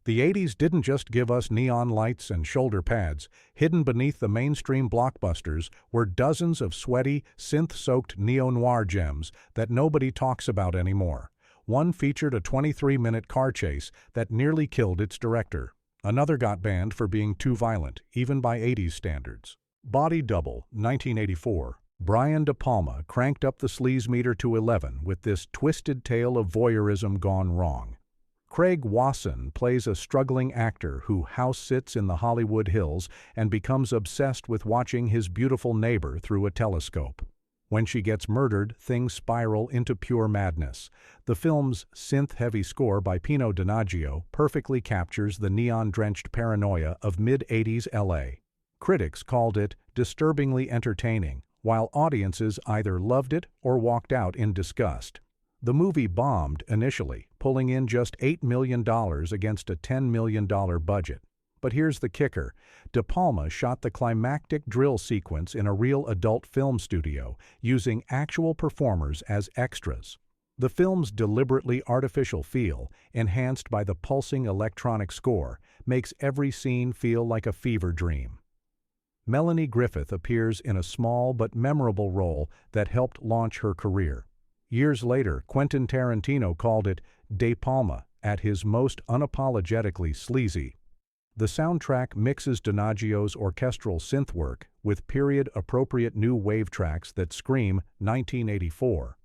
The 80s didn't just give us neon lights and shoulder pads. Hidden beneath the mainstream blockbusters were dozens of sweaty, synth-soaked neo-noir gems that nobody talks about anymore. One featured a 23-minute car chase that nearly killed its director. Another got banned for being too violent, even by 80s standards. Body Double, 1984. Brian De Palma cranked up the sleaze meter to 11 with this twisted tale of voyeurism gone wrong. Craig Wasson plays a struggling actor who house-sits in the Hollywood Hills and becomes obsessed with watching his beautiful neighbor through a telescope. When she gets murdered, things spiral into pure madness. The film's synth-heavy score by Pino Donaggio perfectly captures the neon-drenched paranoia of mid-80s LA. Critics called it disturbingly entertaining, while audiences either loved it or walked out in disgust. The movie bombed initially, pulling in just $8 million against a $10 million budget. But here's the kicker. De Palma shot the climactic drill sequence in a real adult film studio, using actual performers as extras. The film's deliberately artificial feel, enhanced by the pulsing electronic score, makes every scene feel like a fever dream. Melanie Griffith appears in a small but memorable role that helped launch her career. Years later, Quentin Tarantino called it De Palma at his most unapologetically sleazy. The soundtrack mixes Donaggio's orchestral synth work with period-appropriate new wave tracks that scream 1984.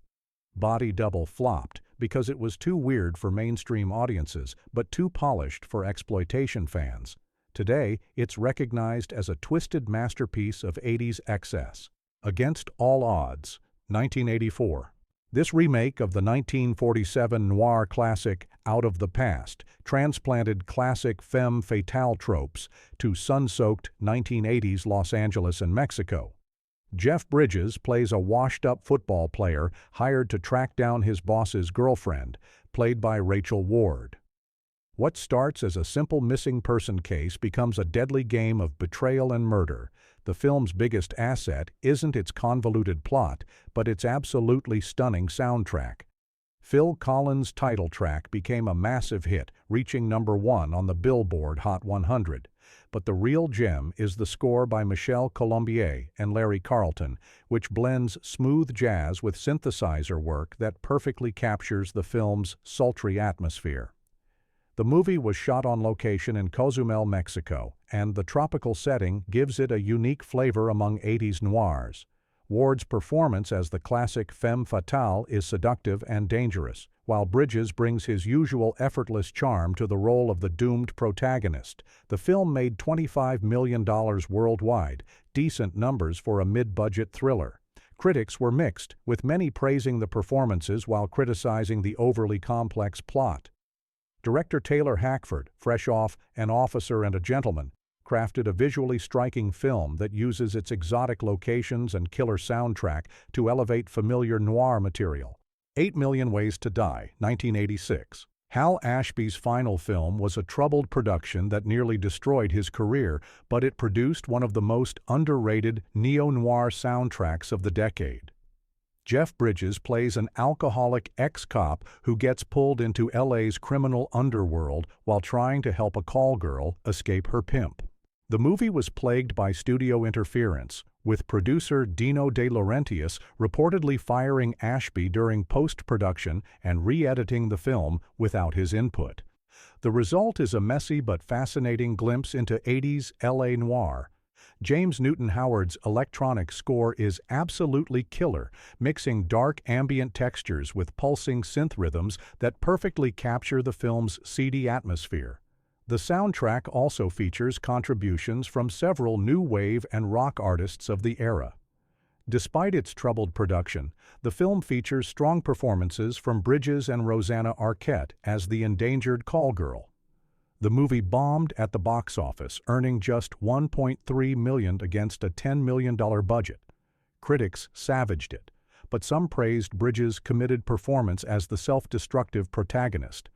Body Double flopped because it was too weird for mainstream audiences but too polished for exploitation fans. Today, it's recognized as a twisted masterpiece of 80s excess. Against All Odds, 1984. This remake of the 1947 noir classic Out of the Past transplanted classic femme fatale tropes to sun-soaked 1980s Los Angeles and Mexico. Jeff Bridges plays a washed-up football player hired to track down his boss's girlfriend, played by Rachel Ward. What starts as a simple missing person case becomes a deadly game of betrayal and murder. The film's biggest asset isn't its convoluted plot, but its absolutely stunning soundtrack. Phil Collins' title track became a massive hit, reaching #1 on the Billboard Hot 100. But the real gem is the score by Michel Colombier and Larry Carlton, which blends smooth jazz with synthesizer work that perfectly captures the film's sultry atmosphere. The movie was shot on location in Cozumel, Mexico, and the tropical setting gives it a unique flavor among 80s noirs. Ward's performance as the classic femme fatale is seductive and dangerous, while Bridges brings his usual effortless charm to the role of the doomed protagonist. The film made $25 million worldwide, decent numbers for a mid-budget thriller. Critics were mixed, with many praising the performances while criticizing the overly complex plot. Director Taylor Hackford, fresh off An Officer and a Gentleman, crafted a visually striking film that uses its exotic locations and killer soundtrack to elevate familiar noir material. 8 Million Ways to Die, 1986. Hal Ashby's final film was a troubled production that nearly destroyed his career, but it produced one of the most underrated neo-noir soundtracks of the decade. Jeff Bridges plays an alcoholic ex-cop who gets pulled into LA's criminal underworld while trying to help a call girl escape her pimp. The movie was plagued by studio interference, with producer Dino De Laurentiis reportedly firing Ashby during post-production and re-editing the film without his input. The result is a messy but fascinating glimpse into 80s LA noir. James Newton Howard's electronic score is absolutely killer, mixing dark ambient textures with pulsing synth rhythms that perfectly capture the film's seedy atmosphere. The soundtrack also features contributions from several new wave and rock artists of the era. Despite its troubled production, the film features strong performances from Bridges and Rosanna Arquette as the endangered call girl. The movie bombed at the box office, earning just $1.3 million against a $10 million budget. Critics savaged it, but some praised Bridges' committed performance as the self-destructive protagonist.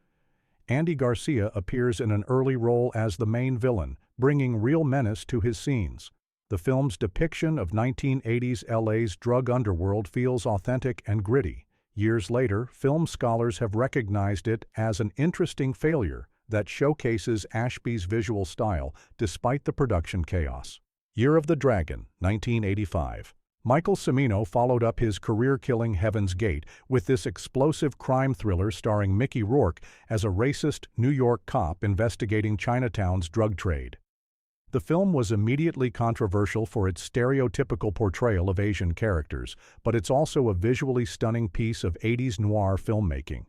Andy Garcia appears in an early role as the main villain, bringing real menace to his scenes. The film's depiction of 1980s LA's drug underworld feels authentic and gritty. Years later, film scholars have recognized it as an interesting failure, that showcases Ashby's visual style despite the production chaos. Year of the Dragon, 1985. Michael Cimino followed up his career-killing Heaven's Gate with this explosive crime thriller starring Mickey Rourke as a racist New York cop investigating Chinatown's drug trade. The film was immediately controversial for its stereotypical portrayal of Asian characters, but it's also a visually stunning piece of 80s noir filmmaking.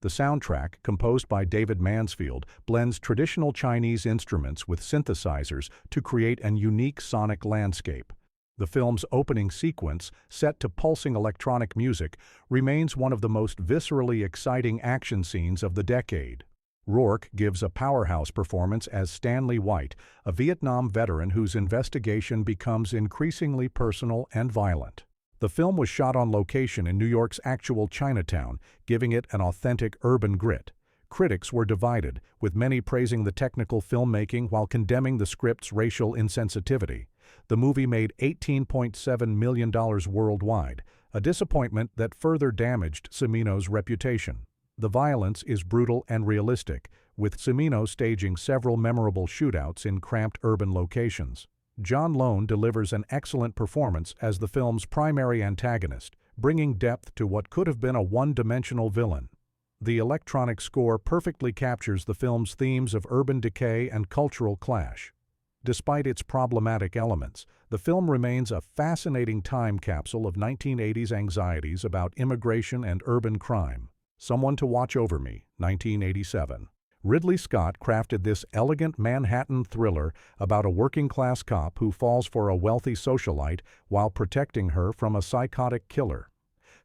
The soundtrack, composed by David Mansfield, blends traditional Chinese instruments with synthesizers to create an unique sonic landscape. The film's opening sequence, set to pulsing electronic music, remains one of the most viscerally exciting action scenes of the decade. Rourke gives a powerhouse performance as Stanley White, a Vietnam veteran whose investigation becomes increasingly personal and violent. The film was shot on location in New York's actual Chinatown, giving it an authentic urban grit. Critics were divided, with many praising the technical filmmaking while condemning the script's racial insensitivity. The movie made $18.7 million worldwide, a disappointment that further damaged Cimino's reputation. The violence is brutal and realistic, with Cimino staging several memorable shootouts in cramped urban locations. John Lone delivers an excellent performance as the film's primary antagonist, bringing depth to what could have been a one-dimensional villain. The electronic score perfectly captures the film's themes of urban decay and cultural clash. Despite its problematic elements, the film remains a fascinating time capsule of 1980s anxieties about immigration and urban crime. Someone to Watch Over Me, 1987. Ridley Scott crafted this elegant Manhattan thriller about a working-class cop who falls for a wealthy socialite while protecting her from a psychotic killer.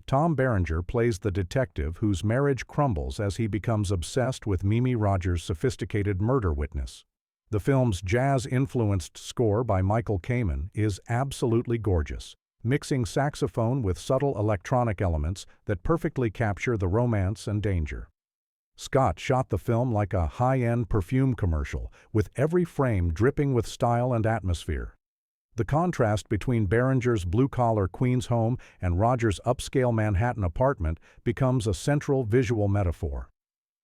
Tom Berenger plays the detective whose marriage crumbles as he becomes obsessed with Mimi Rogers' sophisticated murder witness. The film's jazz-influenced score by Michael Kamen is absolutely gorgeous, mixing saxophone with subtle electronic elements that perfectly capture the romance and danger. Scott shot the film like a high-end perfume commercial, with every frame dripping with style and atmosphere. The contrast between Berenger's blue-collar Queens home and Rogers' upscale Manhattan apartment becomes a central visual metaphor.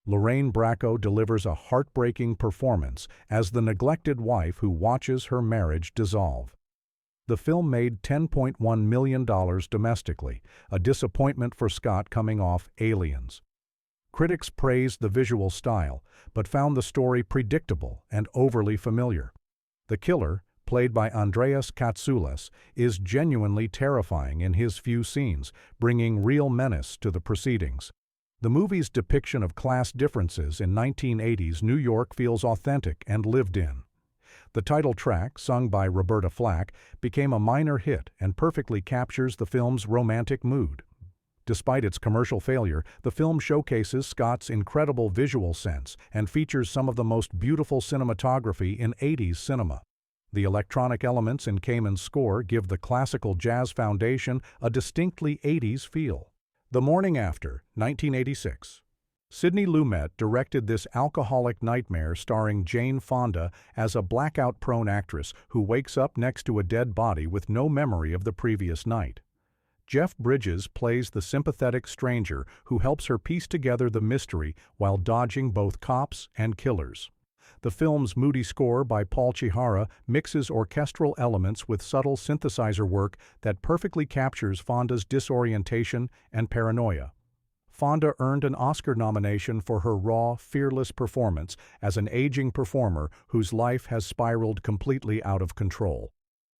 Lorraine Bracco delivers a heartbreaking performance as the neglected wife who watches her marriage dissolve. The film made $10.1 million domestically, a disappointment for Scott coming off Aliens. Critics praised the visual style, but found the story predictable and overly familiar. The killer, played by Andreas Katsoulas, is genuinely terrifying in his few scenes, bringing real menace to the proceedings. The movie's depiction of class differences in 1980s New York feels authentic and lived in. The title track, sung by Roberta Flack, became a minor hit and perfectly captures the film's romantic mood. Despite its commercial failure, the film showcases Scott's incredible visual sense and features some of the most beautiful cinematography in 80s cinema. The electronic elements in Kamen's score give the classical jazz foundation a distinctly 80s feel. The Morning After, 1986. Sidney Lumet directed this alcoholic nightmare starring Jane Fonda as a blackout-prone actress who wakes up next to a dead body with no memory of the previous night. Jeff Bridges plays the sympathetic stranger who helps her piece together the mystery while dodging both cops and killers. The film's moody score by Paul Chihara mixes orchestral elements with subtle synthesizer work that perfectly captures Fonda's disorientation and paranoia. Fonda earned an Oscar nomination for her raw, fearless performance as an aging performer whose life has spiraled completely out of control.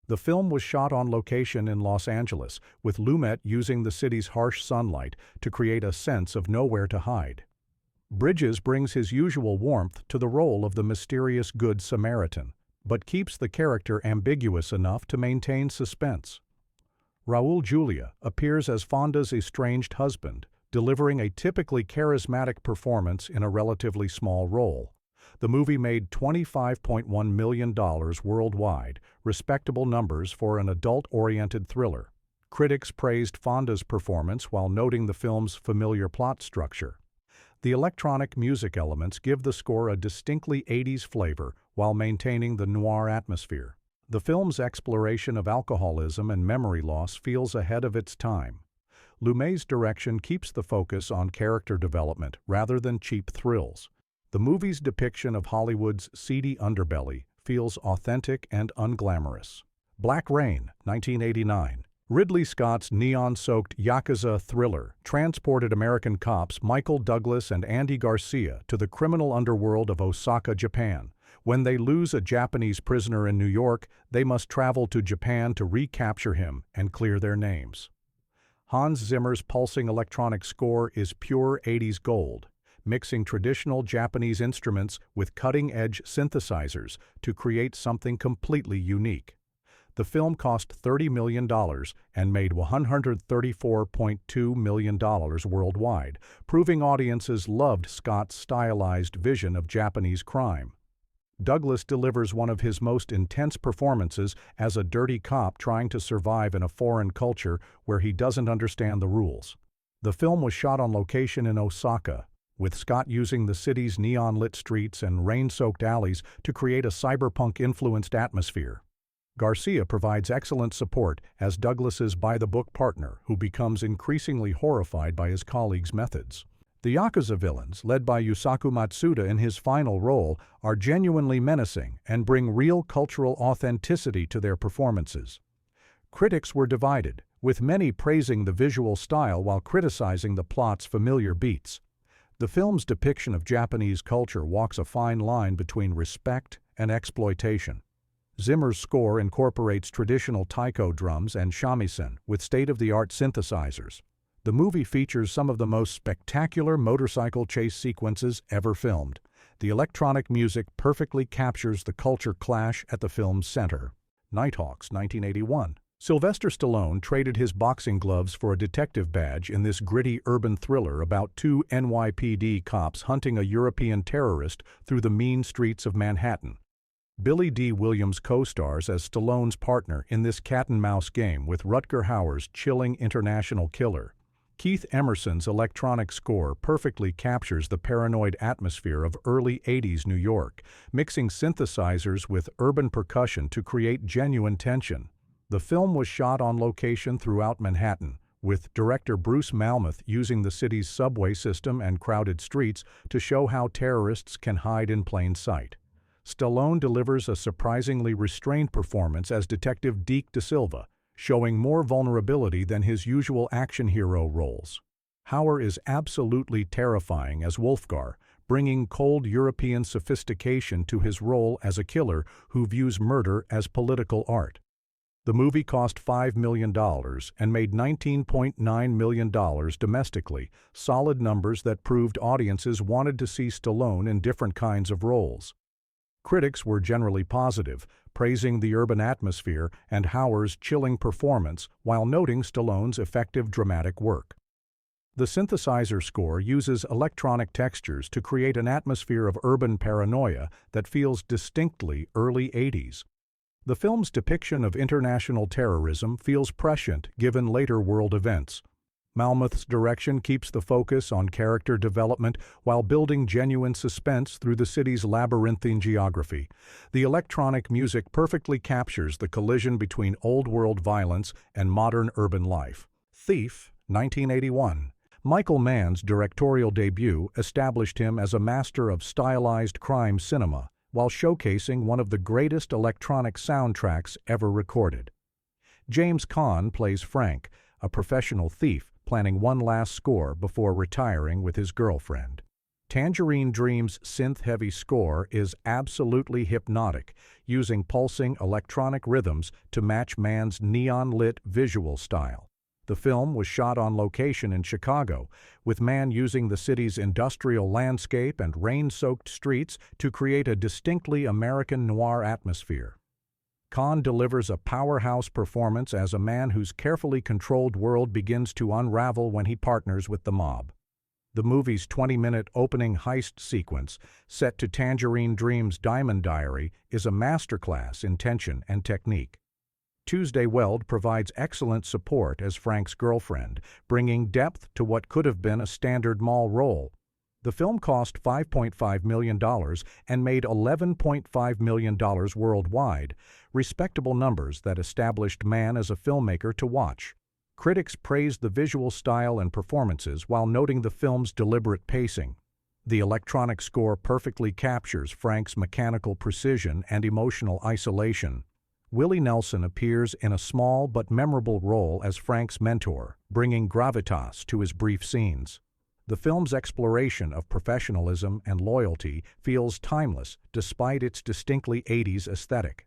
The film was shot on location in Los Angeles, with Lumet using the city's harsh sunlight to create a sense of nowhere to hide. Bridges brings his usual warmth to the role of the mysterious Good Samaritan, but keeps the character ambiguous enough to maintain suspense. Raul Julia appears as Fonda's estranged husband, delivering a typically charismatic performance in a relatively small role. The movie made $25.1 million worldwide, respectable numbers for an adult-oriented thriller. Critics praised Fonda's performance while noting the film's familiar plot structure. The electronic music elements give the score a distinctly 80s flavor while maintaining the noir atmosphere. The film's exploration of alcoholism and memory loss feels ahead of its time. Lumet's direction keeps the focus on character development rather than cheap thrills. The movie's depiction of Hollywood's seedy underbelly feels authentic and unglamorous. Black Rain, 1989. Ridley Scott's neon-soaked Yakuza thriller transported American cops Michael Douglas and Andy Garcia to the criminal underworld of Osaka, Japan. When they lose a Japanese prisoner in New York, they must travel to Japan to recapture him and clear their names. Hans Zimmer's pulsing electronic score is pure 80s gold, mixing traditional Japanese instruments with cutting-edge synthesizers to create something completely unique. The film cost $30 million and made $134.2 million worldwide, proving audiences loved Scott's stylized vision of Japanese crime. Douglas delivers one of his most intense performances as a dirty cop trying to survive in a foreign culture where he doesn't understand the rules. The film was shot on location in Osaka, with Scott using the city's neon-lit streets and rain-soaked alleys to create a cyberpunk-influenced atmosphere. Garcia provides excellent support as Douglas's by-the-book partner who becomes increasingly horrified by his colleagues' methods. The Yakuza villains, led by Yusaku Matsuda in his final role, are genuinely menacing and bring real cultural authenticity to their performances. Critics were divided, with many praising the visual style while criticizing the plot's familiar beats. The film's depiction of Japanese culture walks a fine line between respect and exploitation. Zimmer's score incorporates traditional taiko drums and shamisen with state-of-the-art synthesizers. The movie features some of the most spectacular motorcycle chase sequences ever filmed. The electronic music perfectly captures the culture clash at the film's center. Nighthawks, 1981. Sylvester Stallone traded his boxing gloves for a detective badge in this gritty urban thriller about two NYPD cops hunting a European terrorist through the mean streets of Manhattan. Billy D. Williams co-stars as Stallone's partner in this cat-and-mouse game with Rutger Hauer's chilling international killer. Keith Emerson's electronic score perfectly captures the paranoid atmosphere of early 80s New York, mixing synthesizers with urban percussion to create genuine tension. The film was shot on location throughout Manhattan, with director Bruce Malmuth using the city's subway system and crowded streets to show how terrorists can hide in plain sight. Stallone delivers a surprisingly restrained performance as Detective Deke Da Silva, showing more vulnerability than his usual action hero roles. Hauer is absolutely terrifying as Wolfgar, bringing cold European sophistication to his role as a killer who views murder as political art. The movie cost $5 million and made $19.9 million domestically, solid numbers that proved audiences wanted to see Stallone in different kinds of roles. Critics were generally positive, praising the urban atmosphere and Hauer's chilling performance while noting Stallone's effective dramatic work. The synthesizer score uses electronic textures to create an atmosphere of urban paranoia that feels distinctly early 80s. The film's depiction of international terrorism feels prescient given later world events. Malmuth's direction keeps the focus on character development while building genuine suspense through the city's labyrinthine geography. The electronic music perfectly captures the collision between old-world violence and modern urban life. Thief, 1981. Michael Mann's directorial debut established him as a master of stylized crime cinema, while showcasing one of the greatest electronic soundtracks ever recorded. James Caan plays Frank, a professional thief planning one last score before retiring with his girlfriend. Tangerine Dream's synth-heavy score is absolutely hypnotic, using pulsing electronic rhythms to match Mann's neon-lit visual style. The film was shot on location in Chicago, with Mann using the city's industrial landscape and rain-soaked streets to create a distinctly American noir atmosphere. Caan delivers a powerhouse performance as a man whose carefully controlled world begins to unravel when he partners with the mob. The movie's 20-minute opening heist sequence, set to Tangerine Dream's Diamond Diary, is a masterclass in tension and technique. Tuesday Weld provides excellent support as Frank's girlfriend, bringing depth to what could have been a standard mall role. The film cost $5.5 million and made $11.5 million worldwide, respectable numbers that established Mann as a filmmaker to watch. Critics praised the visual style and performances while noting the film's deliberate pacing. The electronic score perfectly captures Frank's mechanical precision and emotional isolation. Willie Nelson appears in a small but memorable role as Frank's mentor, bringing gravitas to his brief scenes. The film's exploration of professionalism and loyalty feels timeless despite its distinctly 80s aesthetic.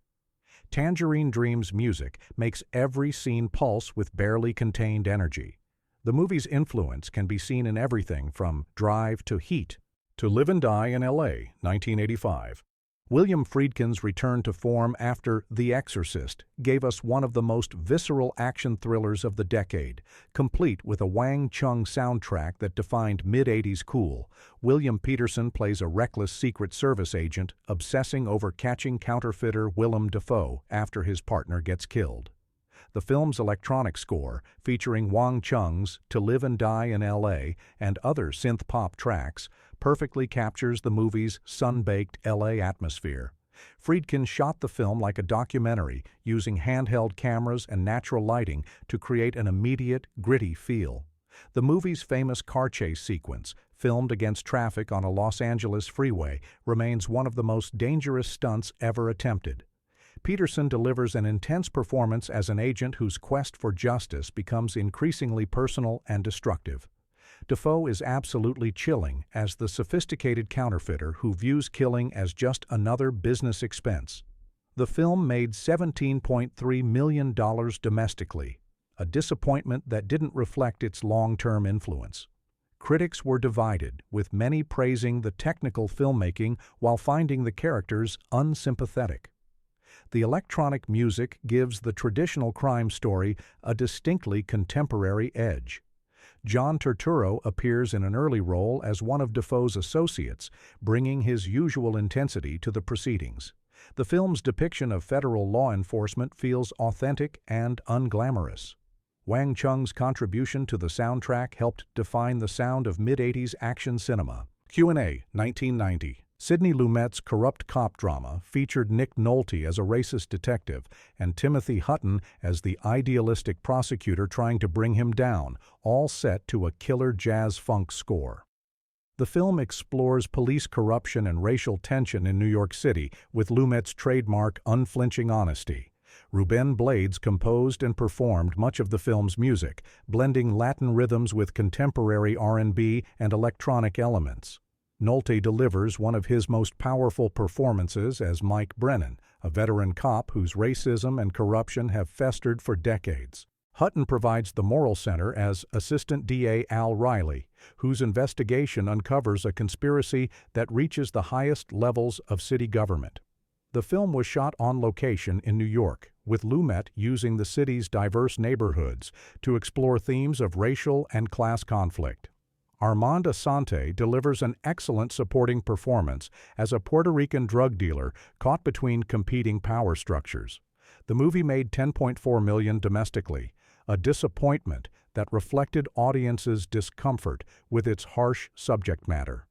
Tangerine Dream's music makes every scene pulse with barely contained energy. The movie's influence can be seen in everything from Drive to Heat to Live and Die in L.A., 1985. William Friedkin's return to form after The Exorcist gave us one of the most visceral action thrillers of the decade, complete with a Wang Chung soundtrack that defined mid-80s cool. William Peterson plays a reckless Secret Service agent obsessing over catching counterfeiter Willem Dafoe after his partner gets killed. The film's electronic score, featuring Wang Chung's To Live and Die in L.A. and other synth-pop tracks, perfectly captures the movie's sun-baked L.A. atmosphere. Friedkin shot the film like a documentary, using handheld cameras and natural lighting to create an immediate, gritty feel. The movie's famous car chase sequence, filmed against traffic on a Los Angeles freeway, remains one of the most dangerous stunts ever attempted. Peterson delivers an intense performance as an agent whose quest for justice becomes increasingly personal and destructive. Dafoe is absolutely chilling as the sophisticated counterfeiter who views killing as just another business expense. The film made $17.3 million domestically, a disappointment that didn't reflect its long-term influence. Critics were divided, with many praising the technical filmmaking while finding the characters unsympathetic. The electronic music gives the traditional crime story a distinctly contemporary edge. John Turturro appears in an early role as one of Dafoe's associates, bringing his usual intensity to the proceedings. The film's depiction of federal law enforcement feels authentic and unglamorous. Wang Chung's contribution to the soundtrack helped define the sound of mid-80s action cinema. Q&A, 1990. Sidney Lumet's corrupt cop drama featured Nick Nolte as a racist detective and Timothy Hutton as the idealistic prosecutor trying to bring him down, all set to a killer jazz-funk score. The film explores police corruption and racial tension in New York City with Lumet's trademark unflinching honesty. Ruben Blades composed and performed much of the film's music, blending Latin rhythms with contemporary R&B and electronic elements. Nolte delivers one of his most powerful performances as Mike Brennan, a veteran cop whose racism and corruption have festered for decades. Hutton provides the moral center as Assistant DA Al Riley, whose investigation uncovers a conspiracy that reaches the highest levels of city government. The film was shot on location in New York, with Lumet using the city's diverse neighborhoods to explore themes of racial and class conflict. Armand Assante delivers an excellent supporting performance as a Puerto Rican drug dealer caught between competing power structures. The movie made $10.4 million domestically, a disappointment that reflected audiences' discomfort with its harsh subject matter.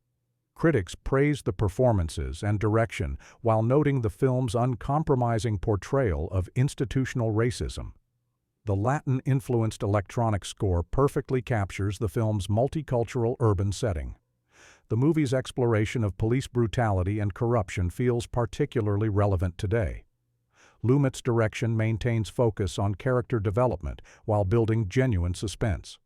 Critics praised the performances and direction while noting the film's uncompromising portrayal of institutional racism. The Latin-influenced electronic score perfectly captures the film's multicultural urban setting. The movie's exploration of police brutality and corruption feels particularly relevant today. Lumet's direction maintains focus on character development while building genuine suspense.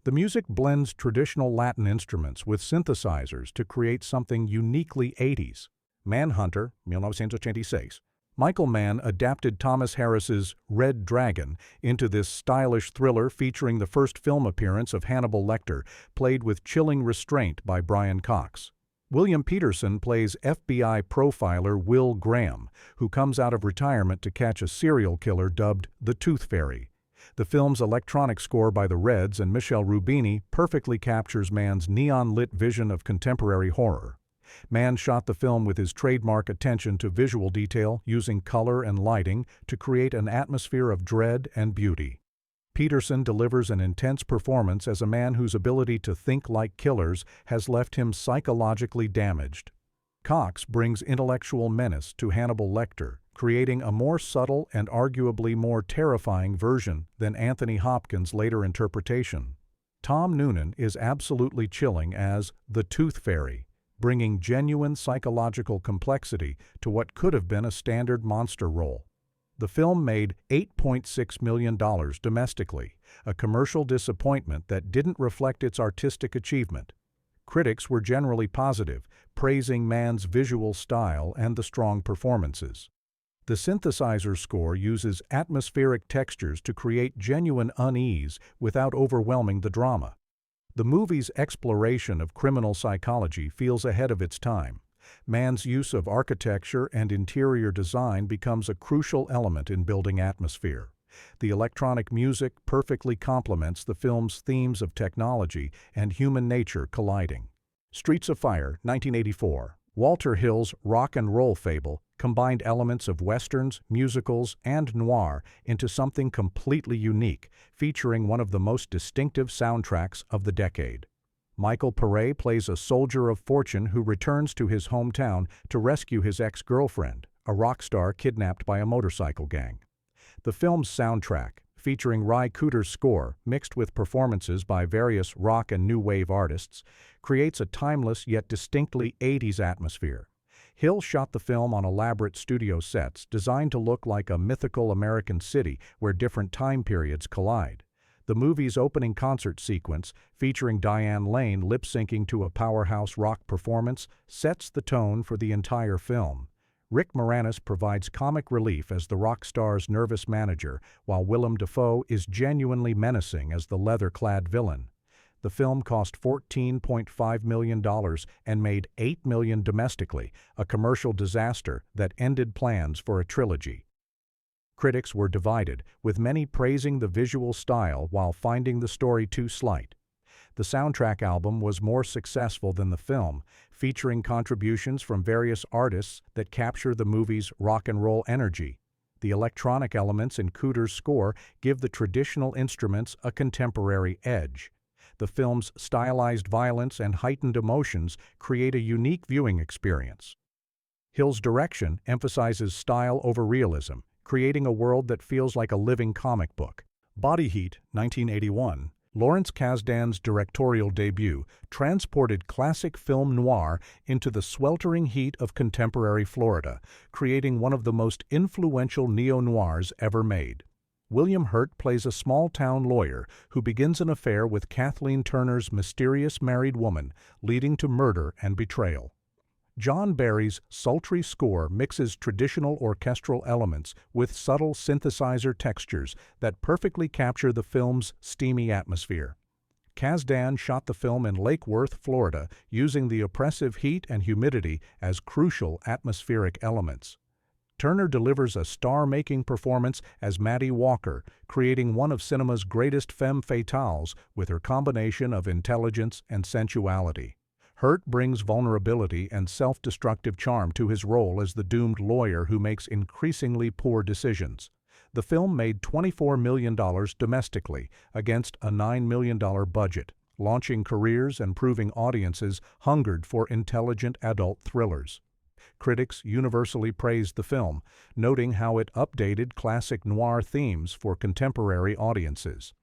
The music blends traditional Latin instruments with synthesizers to create something uniquely 80s. Manhunter, 1986. Michael Mann adapted Thomas Harris's Red Dragon into this stylish thriller featuring the first film appearance of Hannibal Lecter, played with chilling restraint by Brian Cox. William Peterson plays FBI profiler Will Graham, who comes out of retirement to catch a serial killer dubbed the Tooth Fairy. The film's electronic score by the Reds and Michelle Rubini perfectly captures Mann's neon-lit vision of contemporary horror. Mann shot the film with his trademark attention to visual detail, using color and lighting to create an atmosphere of dread and beauty. Peterson delivers an intense performance as a man whose ability to think like killers has left him psychologically damaged. Cox brings intellectual menace to Hannibal Lecter, creating a more subtle and arguably more terrifying version than Anthony Hopkins' later interpretation. Tom Noonan is absolutely chilling as the Tooth Fairy, bringing genuine psychological complexity to what could have been a standard monster role. The film made $8.6 million domestically, a commercial disappointment that didn't reflect its artistic achievement. Critics were generally positive, praising Mann's visual style and the strong performances. The synthesizer score uses atmospheric textures to create genuine unease without overwhelming the drama. The movie's exploration of criminal psychology feels ahead of its time. Mann's use of architecture and interior design becomes a crucial element in building atmosphere. The electronic music perfectly complements the film's themes of technology and human nature colliding. Streets of Fire, 1984. Walter Hill's rock and roll fable combined elements of westerns, musicals, and noir into something completely unique, featuring one of the most distinctive soundtracks of the decade. Michael Paré plays a soldier of fortune who returns to his hometown to rescue his ex-girlfriend, a rock star kidnapped by a motorcycle gang. The film's soundtrack, featuring Ry Cooder's score mixed with performances by various rock and new wave artists, creates a timeless yet distinctly 80s atmosphere. Hill shot the film on elaborate studio sets designed to look like a mythical American city where different time periods collide. The movie's opening concert sequence, featuring Diane Lane lip-syncing to a powerhouse rock performance, sets the tone for the entire film. Rick Moranis provides comic relief as the rock star's nervous manager, while Willem Dafoe is genuinely menacing as the leather-clad villain. The film cost $14.5 million and made $8 million domestically, a commercial disaster that ended plans for a trilogy. Critics were divided, with many praising the visual style while finding the story too slight. The soundtrack album was more successful than the film, featuring contributions from various artists that capture the movie's rock and roll energy. The electronic elements in Cooder's score give the traditional instruments a contemporary edge. The film's stylized violence and heightened emotions create a unique viewing experience. Hill's direction emphasizes style over realism, creating a world that feels like a living comic book. Body Heat, 1981. Lawrence Kasdan's directorial debut transported classic film noir into the sweltering heat of contemporary Florida, creating one of the most influential neo-noirs ever made. William Hurt plays a small-town lawyer who begins an affair with Kathleen Turner's mysterious married woman, leading to murder and betrayal. John Barry's sultry score mixes traditional orchestral elements with subtle synthesizer textures that perfectly capture the film's steamy atmosphere. Kasdan shot the film in Lake Worth, Florida, using the oppressive heat and humidity as crucial atmospheric elements. Turner delivers a star-making performance as Maddie Walker, creating one of cinema's greatest femme fatales with her combination of intelligence and sensuality. Hurt brings vulnerability and self-destructive charm to his role as the doomed lawyer who makes increasingly poor decisions. The film made $24 million domestically against a $9 million budget, launching careers and proving audiences hungered for intelligent adult thrillers. Critics universally praised the film, noting how it updated classic noir themes for contemporary audiences.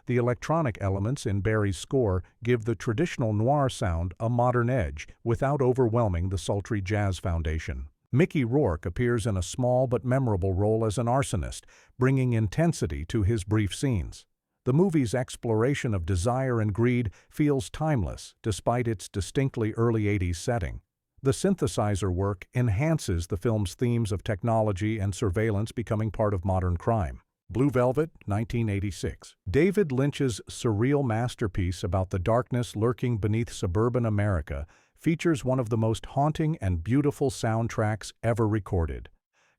The electronic elements in Barry's score give the traditional noir sound a modern edge without overwhelming the sultry jazz foundation. Mickey Rourke appears in a small but memorable role as an arsonist, bringing intensity to his brief scenes. The movie's exploration of desire and greed feels timeless despite its distinctly early 80s setting. The synthesizer work enhances the film's themes of technology and surveillance becoming part of modern crime. Blue Velvet, 1986. David Lynch's surreal masterpiece about the darkness lurking beneath suburban America features one of the most haunting and beautiful soundtracks ever recorded.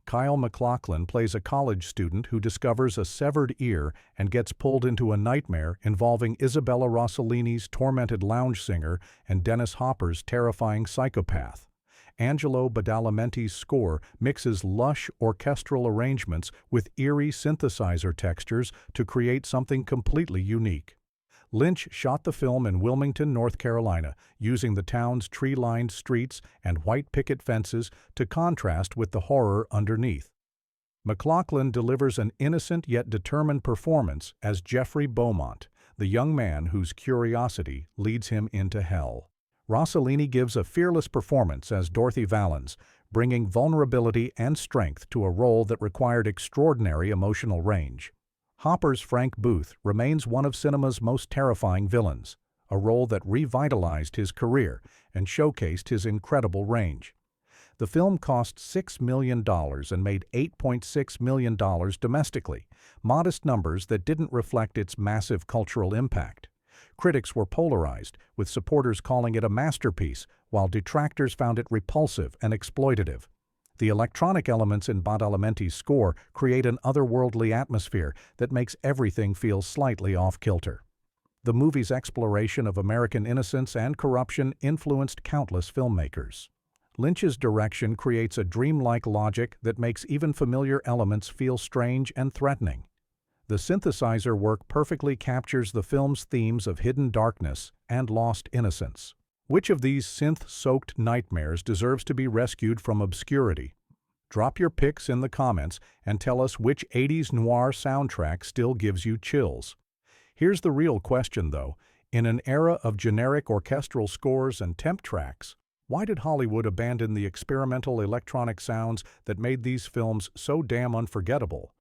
Kyle MacLachlan plays a college student who discovers a severed ear and gets pulled into a nightmare involving Isabella Rossellini's tormented lounge singer and Dennis Hopper's terrifying psychopath. Angelo Badalamenti's score mixes lush orchestral arrangements with eerie synthesizer textures to create something completely unique. Lynch shot the film in Wilmington, North Carolina, using the town's tree-lined streets and white picket fences to contrast with the horror underneath. MacLachlan delivers an innocent yet determined performance as Jeffrey Beaumont, the young man whose curiosity leads him into hell. Rossellini gives a fearless performance as Dorothy Valens, bringing vulnerability and strength to a role that required extraordinary emotional range. Hopper's Frank Booth remains one of cinema's most terrifying villains, a role that revitalized his career and showcased his incredible range. The film cost $6 million and made $8.6 million domestically, modest numbers that didn't reflect its massive cultural impact. Critics were polarized, with supporters calling it a masterpiece, while detractors found it repulsive and exploitative. The electronic elements in Badalamenti's score create an otherworldly atmosphere that makes everything feel slightly off-kilter. The movie's exploration of American innocence and corruption influenced countless filmmakers. Lynch's direction creates a dreamlike logic that makes even familiar elements feel strange and threatening. The synthesizer work perfectly captures the film's themes of hidden darkness and lost innocence. Which of these synth-soaked nightmares deserves to be rescued from obscurity? Drop your picks in the comments and tell us which 80s noir soundtrack still gives you chills. Here's the real question, though. In an era of generic orchestral scores and temp tracks, why did Hollywood abandon the experimental electronic sounds that made these films so damn unforgettable?